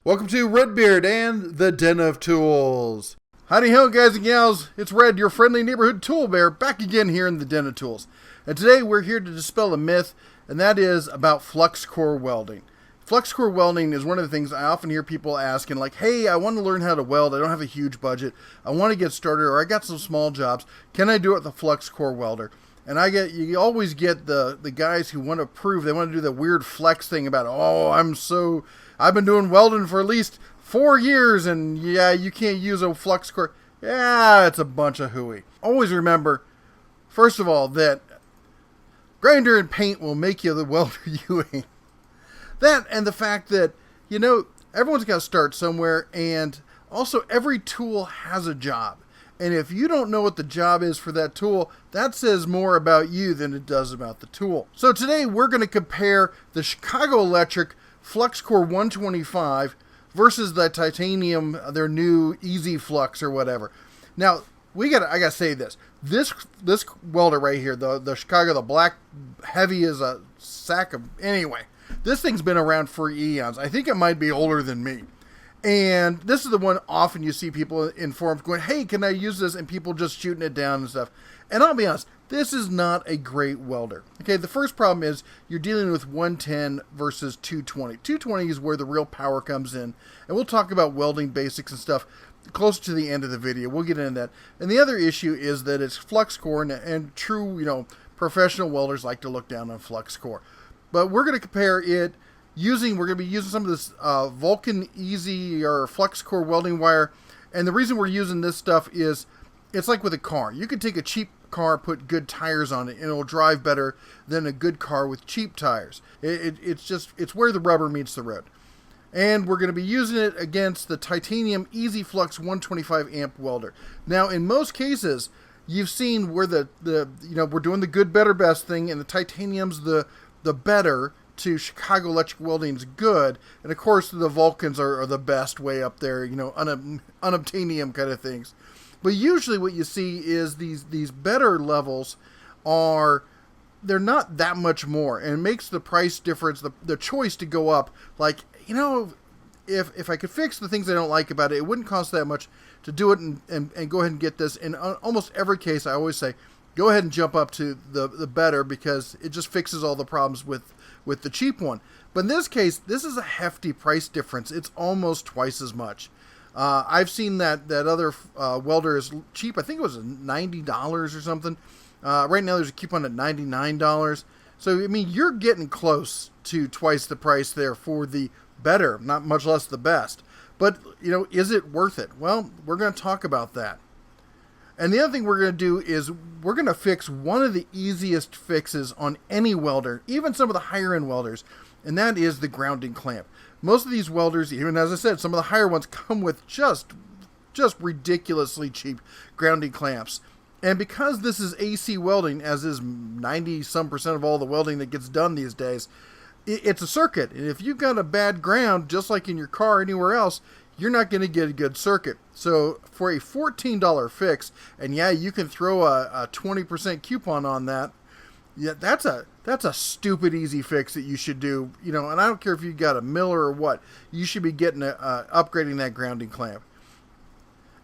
Welcome to Redbeard and the Den of Tools. Howdy ho, guys and gals. It's Red, your friendly neighborhood tool bear, back again here in the Den of Tools. And today we're here to dispel a myth, and that is about Flux Core welding. Flux Core welding is one of the things I often hear people asking, like, hey, I want to learn how to weld. I don't have a huge budget. I want to get started, or I got some small jobs. Can I do it with a Flux Core welder? And you always get the guys who want to prove, they want to do the weird flex thing about, oh, I've been doing welding for at least 4 years, and yeah, you can't use a Flux Core. Yeah, it's a bunch of hooey. Always remember, first of all, that grinder and paint will make you the welder you ain't. That and the fact that, everyone's got to start somewhere, and also every tool has a job. And if you don't know what the job is for that tool, that says more about you than it does about the tool. So today we're going to compare the Chicago Electric Flux Core 125 versus the titanium, their new Easy Flux or whatever. Now, I gotta say this. This welder right here, the Chicago, the black, heavy as a sack of, anyway, this thing's been around for eons. I think it might be older than me. And this is the one often you see people in forums going, hey, can I use this? And people just shooting it down and stuff. And I'll be honest, this is not a great welder. Okay, the first problem is you're dealing with 110 versus 220. 220 is where the real power comes in. And we'll talk about welding basics and stuff close to the end of the video. We'll get into that. And the other issue is that it's Flux Core, and true, professional welders like to look down on Flux Core. But we're going to compare it we're going to be using some of this Vulcan Easy or Flux Core welding wire. And the reason we're using this stuff is it's like with a car. You could take a cheap car, put good tires on it, and it'll drive better than a good car with cheap tires. It's where the rubber meets the road. And we're going to be using it against the titanium Easy Flux 125 amp welder. Now, in most cases, you've seen where we're doing the good, better, best thing, and the titanium's the better to Chicago Electric Welding's good, and of course the Vulcans are the best way up there, unobtainium kind of things. But usually what you see is these better levels they're not that much more, and it makes the price difference, the choice to go up. Like, if I could fix the things I don't like about it, it wouldn't cost that much to do it and go ahead and get this. In almost every case, I always say, go ahead and jump up to the better, because it just fixes all the problems with the cheap one. But in this case, this is a hefty price difference. It's almost twice as much. I've seen that other welder is cheap. I think it was $90 or something. Right now there's a coupon at $99. So, you're getting close to twice the price there for the better, not much less the best. But, is it worth it? Well, we're going to talk about that. And the other thing we're going to do is we're going to fix one of the easiest fixes on any welder, even some of the higher end welders, and that is the grounding clamp. Most of these welders, even as I said, some of the higher ones come with just ridiculously cheap grounding clamps. And because this is AC welding, as is 90-some% of all the welding that gets done these days, it's a circuit. And if you've got a bad ground, just like in your car or anywhere else, you're not going to get a good circuit. So for a $14 fix, and yeah, you can throw a 20% coupon on that. Yeah, that's a stupid easy fix that you should do. And I don't care if you got a Miller or what, you should be getting upgrading that grounding clamp.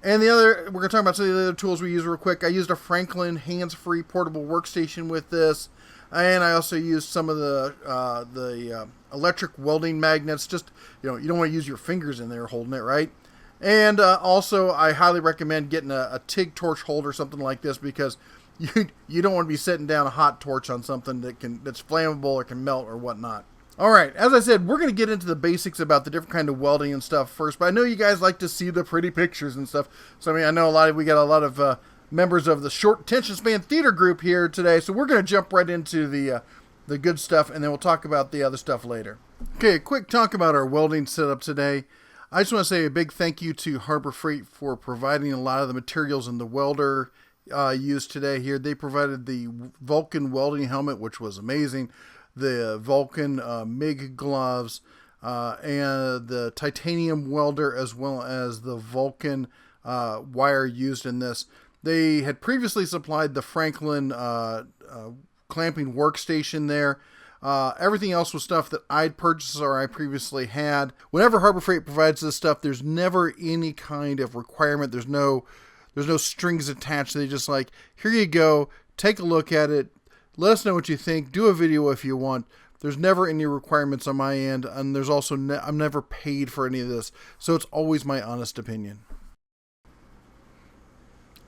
And we're going to talk about some of the other tools we use real quick. I used a Franklin hands-free portable workstation with this. And I also used some of the electric welding magnets. Just, you don't want to use your fingers in there holding it, right? And also, I highly recommend getting a TIG torch holder or something like this, because you don't want to be setting down a hot torch on something that's flammable or can melt or whatnot. All right, as I said, we're going to get into the basics about the different kind of welding and stuff first. But I know you guys like to see the pretty pictures and stuff. So I know we got a lot of members of the short attention span theater group here today, so we're going to jump right into the good stuff, and then we'll talk about the other stuff later. Okay, a quick talk about our welding setup today. I just want to say a big thank you to Harbor Freight for providing a lot of the materials in the welder used today here. They provided the Vulcan welding helmet, which was amazing, the Vulcan MIG gloves, and the titanium welder, as well as the Vulcan wire used in this. They had previously supplied the Franklin clamping workstation there. Everything else was stuff that I'd purchased or I previously had. Whenever Harbor Freight provides this stuff, there's never any kind of requirement. There's no strings attached. They just like, here you go, take a look at it, let us know what you think, do a video if you want. There's never any requirements on my end, and there's also I'm never paid for any of this, so it's always my honest opinion.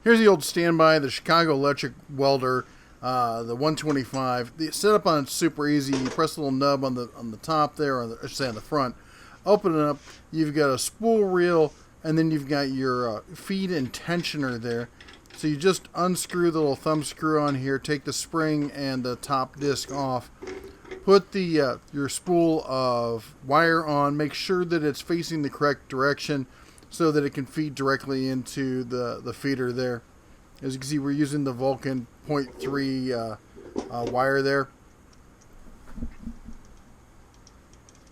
Here's the old standby, the Chicago Electric welder, the 125. The setup on it's super easy. You press the little nub on the top there, or I should say on the front. Open it up. You've got a spool reel, and then you've got your feed and tensioner there. So you just unscrew the little thumb screw on here, take the spring and the top disc off. Put the your spool of wire on. Make sure that it's facing the correct direction so that it can feed directly into the feeder there. As you can see, we're using the Vulcan 0.3 wire there.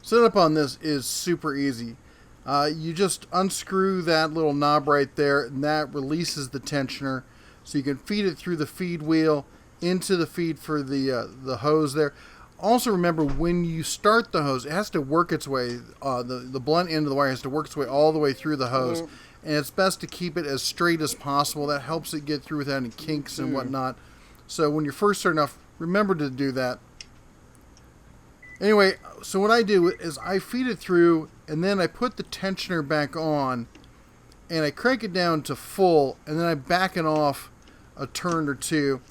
Setup on this is super easy. You just unscrew that little knob right there, and that releases the tensioner, so you can feed it through the feed wheel into the feed for the hose there. Also remember, when you start the hose, it has to work its way, the blunt end of the wire has to work its way all the way through the hose. And it's best to keep it as straight as possible. That helps it get through without any kinks and whatnot. So when you're first starting off, remember to do that. Anyway, so what I do is I feed it through, and then I put the tensioner back on, and I crank it down to full, and then I back it off a turn or two.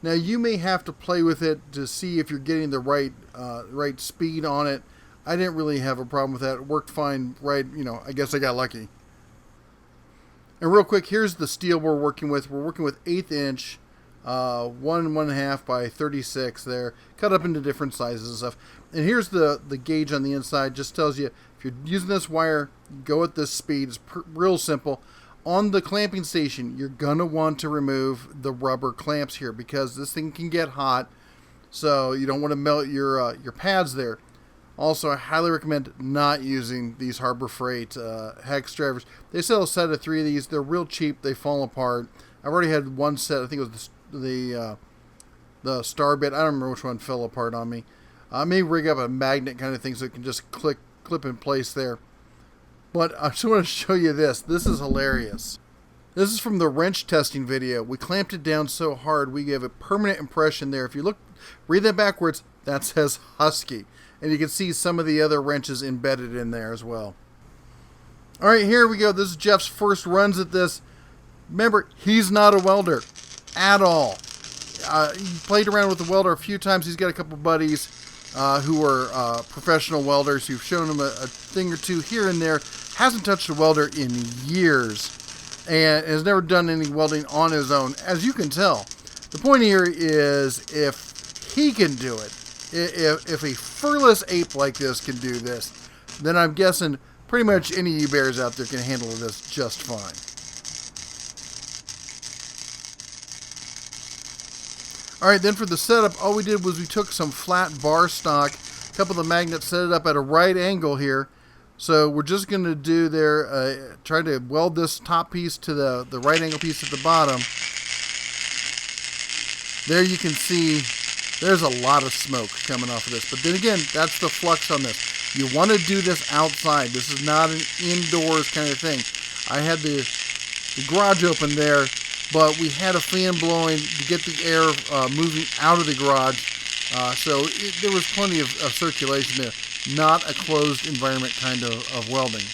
Now you may have to play with it to see if you're getting the right speed on it. I didn't really have a problem with that. It worked fine, right? I guess I got lucky. And real quick, here's the steel we're working with. We're working with 1/8 inch, 1.5 by 36 there, cut up into different sizes and stuff. And here's the gauge on the inside. Just tells you if you're using this wire, go at this speed. It's real simple. On the clamping station, you're gonna want to remove the rubber clamps here because this thing can get hot, so you don't want to melt your pads there. Also, I highly recommend not using these Harbor Freight hex drivers. They sell a set of 3 of these. They're real cheap. They fall apart. I've already had one set. I think it was the star bit. I don't remember which one fell apart on me. I may rig up a magnet kind of thing so it can just clip in place there. But I just want to show you this. This is hilarious. This is from the wrench testing video. We clamped it down so hard we gave a permanent impression there. If you read that backwards, that says Husky. And you can see some of the other wrenches embedded in there as well. Alright, here we go. This is Jeff's first runs at this. Remember, he's not a welder at all. He played around with the welder a few times. He's got a couple buddies who are professional welders who've shown him a thing or two here and there. Hasn't touched a welder in years and has never done any welding on his own, as you can tell. The point here is if he can do it, if a furless ape like this can do this, then I'm guessing pretty much any of you bears out there can handle this just fine. Alright, then for the setup, all we did was we took some flat bar stock, a couple of the magnets, set it up at a right angle here. So we're just going to do try to weld this top piece to the right angle piece at the bottom. There you can see there's a lot of smoke coming off of this. But then again, that's the flux on this. You want to do this outside. This is not an indoors kind of thing. I had the garage open there, but we had a fan blowing to get the air moving out of the garage. So there was plenty of circulation there. Not a closed environment kind of welding.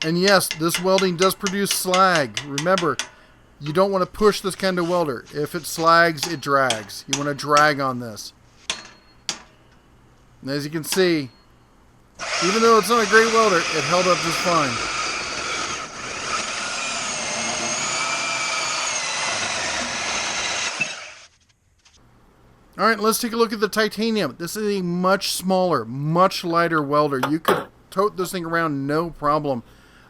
And yes, this welding does produce slag. Remember, you don't want to push this kind of welder. If it slags, it drags. You want to drag on this. And as you can see, even though it's not a great welder, it held up just fine. Alright, let's take a look at the titanium. This is a much smaller, much lighter welder. You could tote this thing around no problem.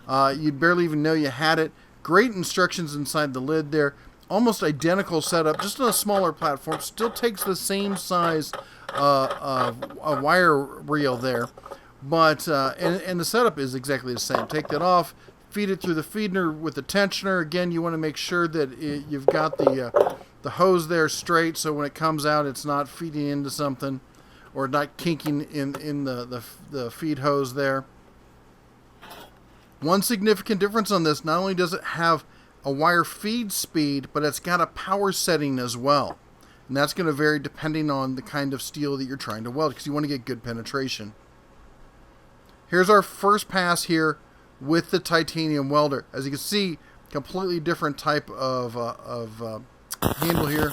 You'd barely even know you had it. Great instructions inside the lid there. Almost identical setup, just on a smaller platform. Still takes the same size of wire reel there. But and the setup is exactly the same. Take that off, feed it through the feeder with the tensioner. Again, you want to make sure that you've got the hose there straight, so when it comes out, it's not feeding into something or not kinking in the feed hose there. One significant difference on this, not only does it have a wire feed speed, but it's got a power setting as well. And that's going to vary depending on the kind of steel that you're trying to weld, because you want to get good penetration. Here's our first pass here with the titanium welder. As you can see, completely different type of handle here.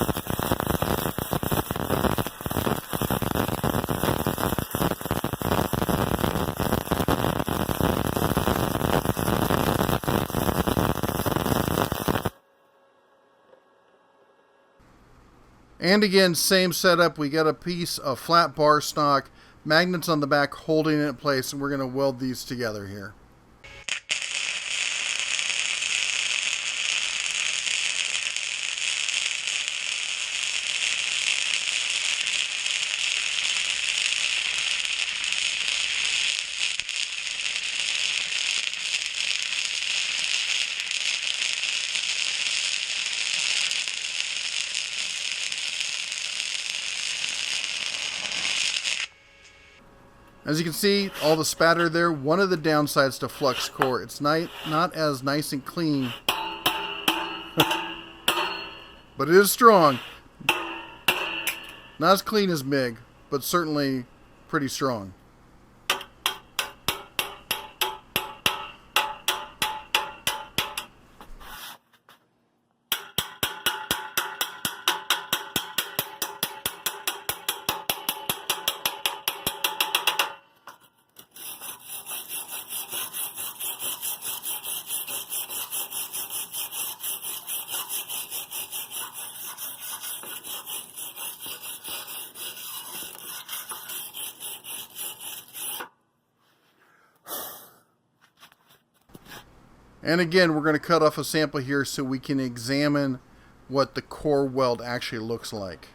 And again, same setup. We got a piece of flat bar stock, magnets on the back holding it in place, and we're going to weld these together here. As you can see, all the spatter there. One of the downsides to Flux Core, it's not as nice and clean, but it is strong. Not as clean as MIG, but certainly pretty strong. And again, we're going to cut off a sample here so we can examine what the core weld actually looks like.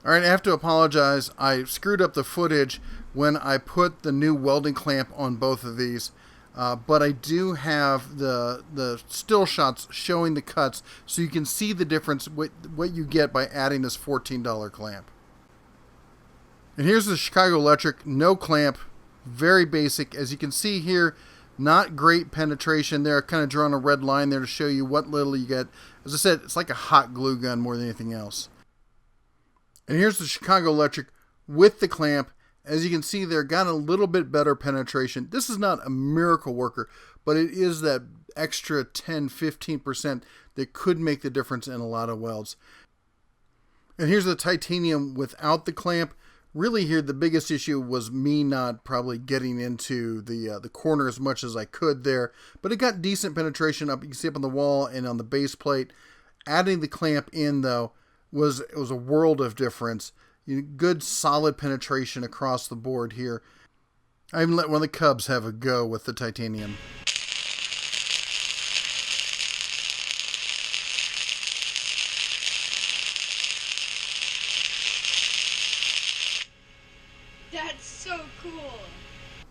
Alright, I have to apologize. I screwed up the footage when I put the new welding clamp on both of these. But I do have the still shots showing the cuts, so you can see the difference, what you get by adding this $14 clamp. And here's the Chicago Electric, no clamp, very basic. As you can see here, not great penetration there. I kind of drawn a red line there to show you what little you get. As I said, it's like a hot glue gun more than anything else. And here's the Chicago Electric with the clamp. As you can see there, got a little bit better penetration. This is not a miracle worker, but it is that extra 10-15% that could make the difference in a lot of welds. And here's the titanium without the clamp. Really here, the biggest issue was me not probably getting into the corner as much as I could there. But it got decent penetration up. You can see up on the wall and on the base plate. Adding the clamp in, though, was a world of difference. Good solid penetration across the board here. I even let one of the Cubs have a go with the titanium. That's so cool.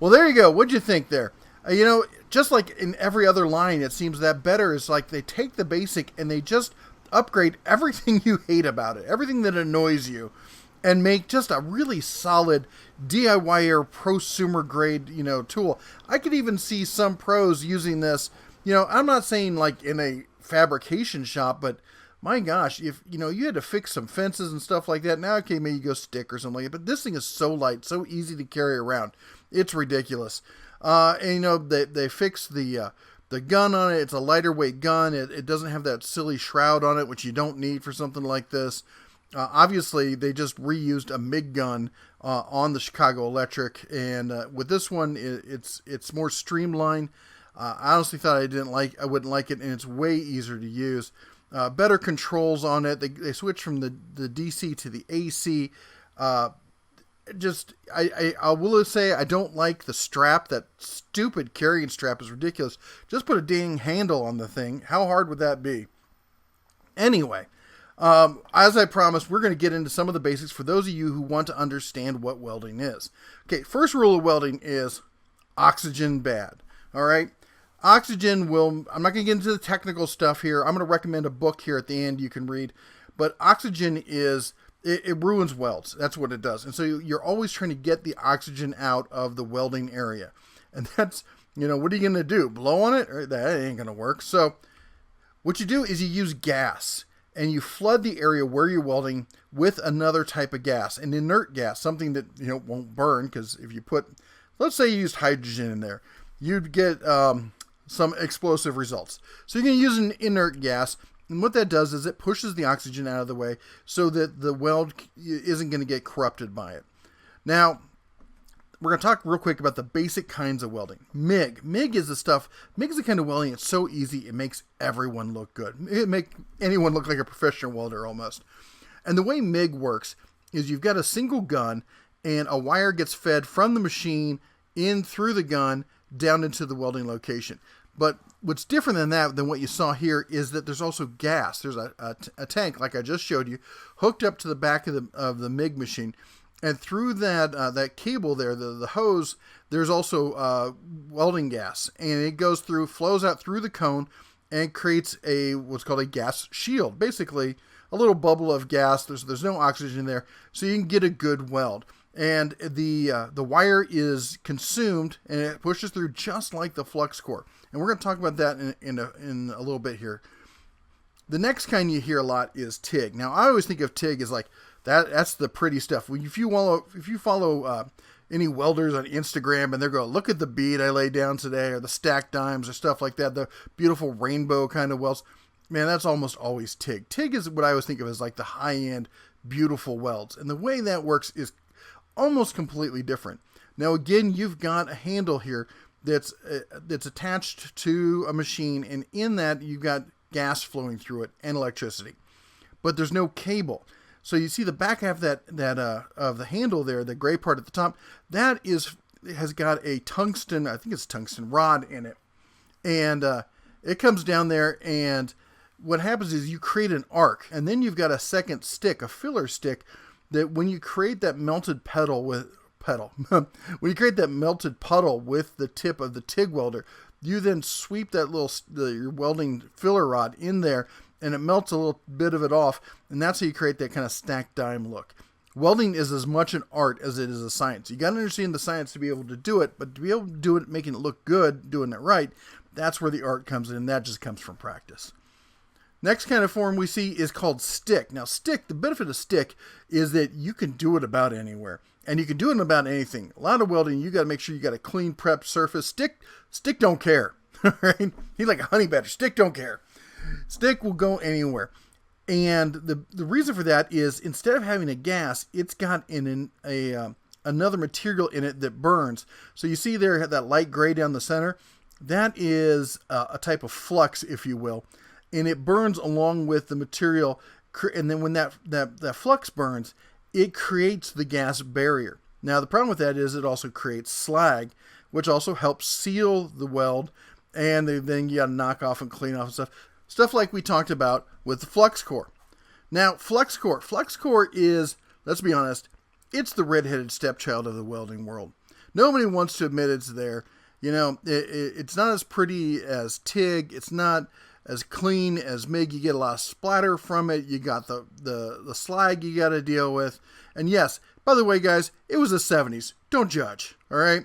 Well, there you go. What'd you think there? You know, just like in every other line, it seems that better is like they take the basic and they just upgrade everything you hate about it, everything that annoys you, and make just a really solid DIYer prosumer grade, tool. I could even see some pros using this. I'm not saying like in a fabrication shop, but my gosh, if you had to fix some fences and stuff like that, now okay, maybe you go stick or something like that. But this thing is so light, so easy to carry around. It's ridiculous. And they fixed the gun on it. It's a lighter weight gun. It doesn't have that silly shroud on it, which you don't need for something like this. Obviously, they just reused a MIG gun on the Chicago Electric, and with this one, it's more streamlined. I honestly thought I wouldn't like it, and it's way easier to use. Better controls on it. They switched from the DC to the AC. I will say I don't like the strap. That stupid carrying strap is ridiculous. Just put a dang handle on the thing. How hard would that be? Anyway. As I promised, we're going to get into some of the basics for those of you who want to understand what welding is. Okay, first rule of welding is oxygen bad. All right? Oxygen will, I'm not going to get into the technical stuff here. I'm going to recommend a book here at the end you can read. But oxygen is, it ruins welds. That's what it does. And so you're always trying to get the oxygen out of the welding area. And that's, what are you going to do? Blow on it? That ain't going to work. So what you do is you use gas. And you flood the area where you're welding with another type of gas, an inert gas, something that won't burn, because if you put, let's say you used hydrogen in there, you'd get some explosive results. So you're going to use an inert gas, and what that does is it pushes the oxygen out of the way so that the weld isn't going to get corrupted by it. Now, we're going to talk real quick about the basic kinds of welding. MIG. MIG is the kind of welding that's so easy it makes everyone look good. It makes anyone look like a professional welder almost. And the way MIG works is you've got a single gun and a wire gets fed from the machine in through the gun down into the welding location. But what's different than what you saw here is that there's also gas. There's a tank, like I just showed you, hooked up to the back of the MIG machine. And through that cable there, the hose, there's also welding gas. And it goes through, flows out through the cone and creates what's called a gas shield. Basically, a little bubble of gas. There's no oxygen there, so you can get a good weld. And the wire is consumed, and it pushes through just like the Flux Core. And we're going to talk about that in a little bit here. The next kind you hear a lot is TIG. Now, I always think of TIG as like, that's the pretty stuff. If you follow any welders on Instagram and they're going, look at the bead I laid down today, or the stacked dimes or stuff like that, the beautiful rainbow kind of welds, man, that's almost always TIG. TIG is what I always think of as like the high-end, beautiful welds. And the way that works is almost completely different. Now, again, you've got a handle here that's attached to a machine, and in that you've got gas flowing through it and electricity. But there's no cable. So you see the back half of the handle there, the gray part at the top, has got a tungsten, I think it's tungsten rod in it. And it comes down there, and what happens is you create an arc, and then you've got a second stick, a filler stick, that when you create that melted when you create that melted puddle with the tip of the TIG welder, you then sweep that your welding filler rod in there, and it melts a little bit of it off, and that's how you create that kind of stacked dime look. Welding is as much an art as it is a science. You got to understand the science to be able to do it, but to be able to do it, making it look good, doing it right, that's where the art comes in, and that just comes from practice. Next kind of form we see is called stick. Now, the benefit of stick is that you can do it about anywhere, and you can do it about anything. A lot of welding, you got to make sure you got a clean, prepped surface. Stick don't care. Right? He's like a honey badger. Stick don't care. Stick will go anywhere. And the reason for that is instead of having a gas, it's got another material in it that burns. So you see there that light gray down the center? That is a type of flux, if you will. And it burns along with the material. And then when that flux burns, it creates the gas barrier. Now, the problem with that is it also creates slag, which also helps seal the weld. And then you got to knock off and clean off and stuff. Stuff like we talked about with the Flux Core. Now, Flux Core is, let's be honest, it's the redheaded stepchild of the welding world. Nobody wants to admit it's there. It's not as pretty as TIG. It's not as clean as MIG. You get a lot of splatter from it. You got the slag you got to deal with. And yes, by the way, guys, it was the 70s. Don't judge, all right?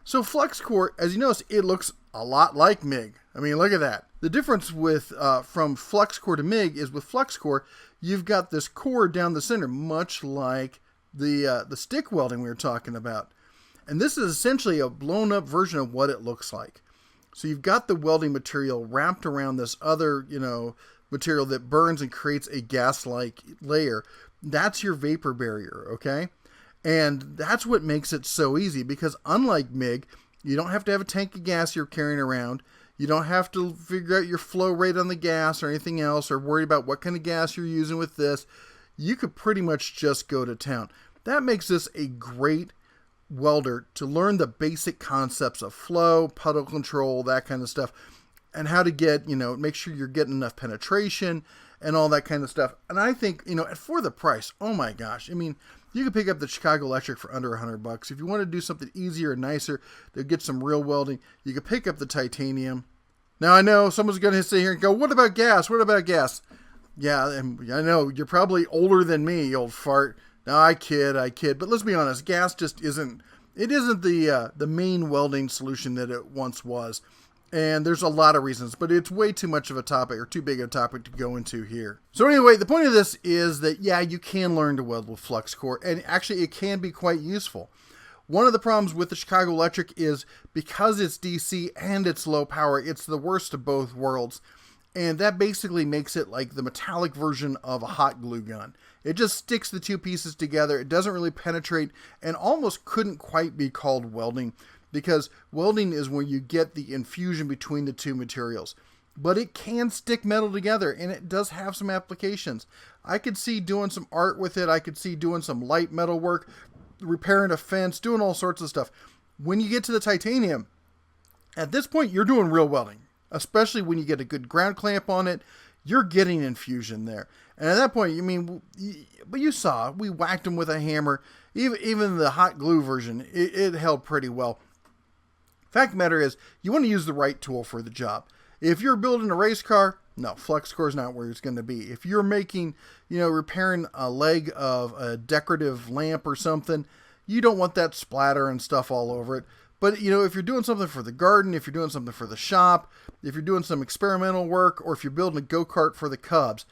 So Flux Core, as you notice, it looks a lot like MIG. I mean, look at that. The difference with from Flux Core to MIG is with Flux Core, you've got this core down the center, much like the stick welding we were talking about. And this is essentially a blown up version of what it looks like. So you've got the welding material wrapped around this other, material that burns and creates a gas-like layer. That's your vapor barrier, okay? And that's what makes it so easy, because unlike MIG, you don't have to have a tank of gas you're carrying around. You don't have to figure out your flow rate on the gas or anything else, or worry about what kind of gas you're using with this. You could pretty much just go to town. That makes this a great welder to learn the basic concepts of flow, puddle control, that kind of stuff, and how to get, make sure you're getting enough penetration and all that kind of stuff. And I think, for the price, oh my gosh, I mean, you can pick up the Chicago Electric for under $100. If you want to do something easier and nicer to get some real welding, you can pick up the titanium. Now, I know someone's going to sit here and go, what about gas? What about gas? Yeah, and I know you're probably older than me, you old fart. No, I kid. But let's be honest, gas just isn't the main welding solution that it once was. And there's a lot of reasons, but it's way too much of a topic, or too big of a topic to go into here. So anyway, the point of this is that, yeah, you can learn to weld with Flux Core, and actually it can be quite useful. One of the problems with the Chicago Electric is because it's DC and it's low power, it's the worst of both worlds. And that basically makes it like the metallic version of a hot glue gun. It just sticks the two pieces together. It doesn't really penetrate, and almost couldn't quite be called welding, because welding is when you get the infusion between the two materials. But it can stick metal together, and it does have some applications. I could see doing some art with it. I could see doing some light metal work, repairing a fence, doing all sorts of stuff. When you get to the titanium, at this point, you're doing real welding. Especially when you get a good ground clamp on it, you're getting infusion there. And at that point, but you saw, we whacked them with a hammer. Even the hot glue version, it held pretty well. Fact of the matter is, you want to use the right tool for the job. If you're building a race car, no, Flux Core is not where it's going to be. If you're making, repairing a leg of a decorative lamp or something, you don't want that splatter and stuff all over it. But, if you're doing something for the garden, if you're doing something for the shop, if you're doing some experimental work, or if you're building a go-kart for the Cubs.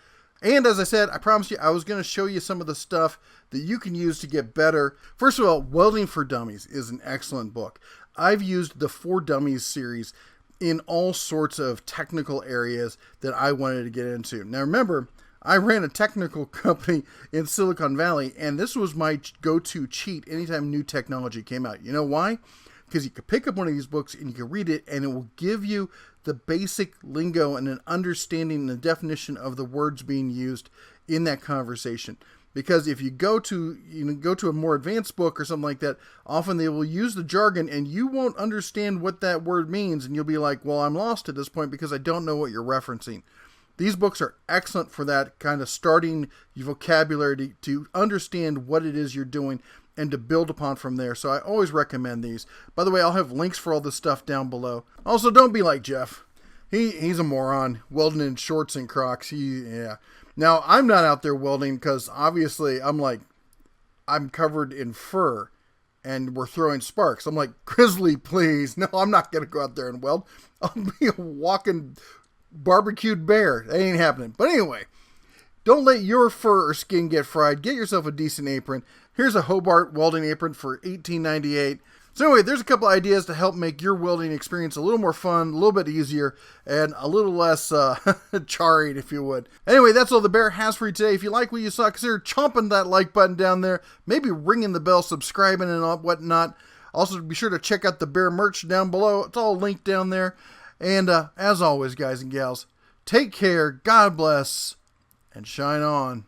And as I said, I promised you I was going to show you some of the stuff that you can use to get better. First of all, Welding for Dummies is an excellent book. I've used the For Dummies series in all sorts of technical areas that I wanted to get into. Now remember, I ran a technical company in Silicon Valley, and this was my go-to cheat anytime new technology came out. You know why? Because you could pick up one of these books and you can read it, and it will give you the basic lingo and an understanding and the definition of the words being used in that conversation. Because if you go to a more advanced book or something like that, often they will use the jargon and you won't understand what that word means, and you'll be like, well, I'm lost at this point because I don't know what you're referencing. These books are excellent for that kind of starting your vocabulary to understand what it is you're doing and to build upon from there. So I always recommend these. By the way, I'll have links for all this stuff down below. Also, don't be like Jeff. He's a moron, welding in shorts and Crocs. Now, I'm not out there welding because obviously I'm covered in fur and we're throwing sparks. I'm like, Grizzly, please. No, I'm not going to go out there and weld. I'll be a walking barbecued bear. That ain't happening. But anyway, don't let your fur or skin get fried. Get yourself a decent apron. Here's a Hobart welding apron for $18.98. So anyway, there's a couple ideas to help make your welding experience a little more fun, a little bit easier, and a little less charring, if you would. Anyway, that's all the bear has for you today. If you like what you saw, consider chomping that like button down there, maybe ringing the bell, subscribing, and whatnot. Also, be sure to check out the bear merch down below. It's all linked down there. And as always, guys and gals, take care, God bless, and shine on.